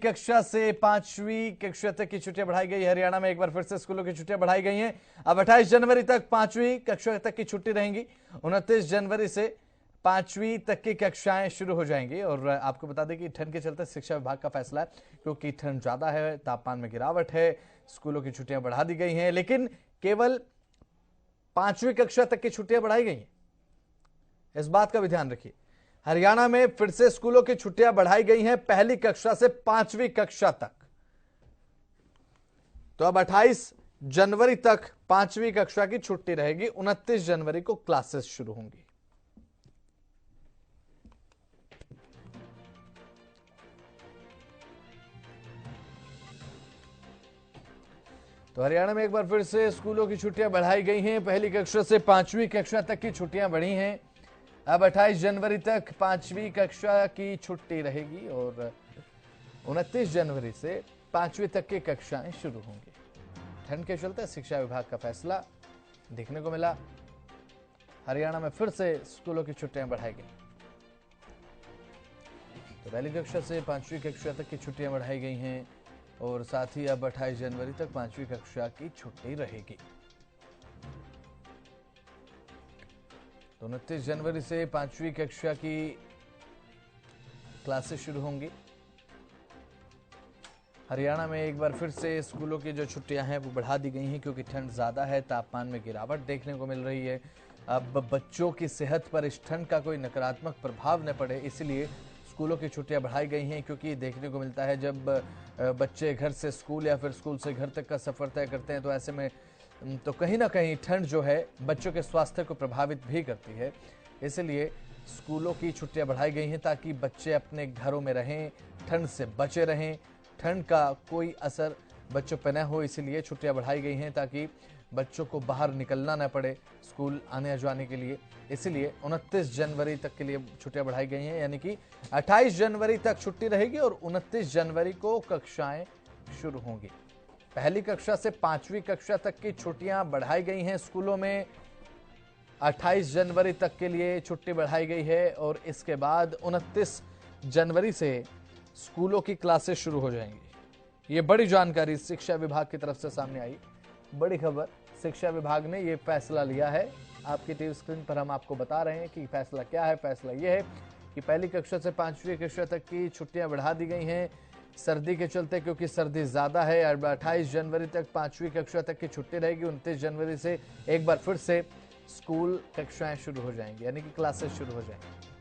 कक्षा से 5वीं कक्षा तक की छुट्टियां बढ़ाई गई। हरियाणा में एक बार फिर से स्कूलों की छुट्टियां बढ़ाई गई हैं। अब 28 जनवरी तक 5वीं कक्षा तक की छुट्टी रहेंगी। 29 जनवरी से 5वीं तक की कक्षाएं शुरू हो जाएंगी। और आपको बता दें कि ठंड के चलते शिक्षा विभाग का फैसला है, क्योंकि ठंड ज्यादा है, तापमान में गिरावट है, स्कूलों की छुट्टियां बढ़ा दी गई हैं, लेकिन केवल 5वीं कक्षा तक की छुट्टियां बढ़ाई गई हैं। इस बात का भी ध्यान रखिए। हरियाणा में फिर से स्कूलों की छुट्टियां बढ़ाई गई हैं, पहली कक्षा से 5वीं कक्षा तक। तो अब 28 जनवरी तक 5वीं कक्षा की छुट्टी रहेगी। 29 जनवरी को क्लासेस शुरू होंगी। तो हरियाणा में एक बार फिर से स्कूलों की छुट्टियां बढ़ाई गई हैं। पहली कक्षा से 5वीं कक्षा तक की छुट्टियां बढ़ी हैं। अब 28 जनवरी तक 5वीं कक्षा की छुट्टी रहेगी और 29 जनवरी से 5वीं तक की कक्षाएं शुरू होंगी। ठंड के चलते शिक्षा विभाग का फैसला देखने को मिला। हरियाणा में फिर से स्कूलों की छुट्टियां बढ़ाई गई। तो पहली कक्षा से 5वीं कक्षा तक की छुट्टियां बढ़ाई गई हैं और साथ ही अब 28 जनवरी तक 5वीं कक्षा की छुट्टी रहेगी। तो 29 जनवरी से 5वीं कक्षा की क्लासेस शुरू होंगी। हरियाणा में एक बार फिर से स्कूलों की जो छुट्टियां हैं वो बढ़ा दी गई हैं, क्योंकि ठंड ज़्यादा है, तापमान में गिरावट देखने को मिल रही है। अब बच्चों की सेहत पर इस ठंड का कोई नकारात्मक प्रभाव न पड़े, इसलिए स्कूलों की छुट्टियां बढ़ाई गई हैं। क्योंकि देखने को मिलता है जब बच्चे घर से स्कूल या फिर स्कूल से घर तक का सफ़र तय करते हैं, तो ऐसे में तो कहीं ना कहीं ठंड जो है बच्चों के स्वास्थ्य को प्रभावित भी करती है। इसलिए स्कूलों की छुट्टियां बढ़ाई गई हैं ताकि बच्चे अपने घरों में रहें, ठंड से बचे रहें, ठंड का कोई असर बच्चों पर न हो। इसीलिए छुट्टियां बढ़ाई गई हैं ताकि बच्चों को बाहर निकलना न पड़े स्कूल आने जाने के लिए। इसलिए 29 जनवरी तक के लिए छुट्टियां बढ़ाई गई हैं, यानी कि 28 जनवरी तक छुट्टी रहेगी और 29 जनवरी को कक्षाएं शुरू होंगी। पहली कक्षा से 5वीं कक्षा तक की छुट्टियां बढ़ाई गई हैं स्कूलों में। 28 जनवरी तक के लिए छुट्टी बढ़ाई गई है और इसके बाद 29 जनवरी से स्कूलों की क्लासेस शुरू हो जाएंगी। ये बड़ी जानकारी शिक्षा विभाग की तरफ से सामने आई, बड़ी खबर। शिक्षा विभाग ने ये फैसला लिया है। आपकी टीवी स्क्रीन पर हम आपको बता रहे हैं कि फैसला क्या है। फैसला ये है कि पहली कक्षा से 5वीं कक्षा तक की छुट्टियां बढ़ा दी गई हैं सर्दी के चलते, क्योंकि सर्दी ज़्यादा है। 28 जनवरी तक 5वीं कक्षा तक की छुट्टी रहेगी। 29 जनवरी से एक बार फिर से स्कूल कक्षाएं शुरू हो जाएंगी, यानी कि क्लासेस शुरू हो जाएंगी।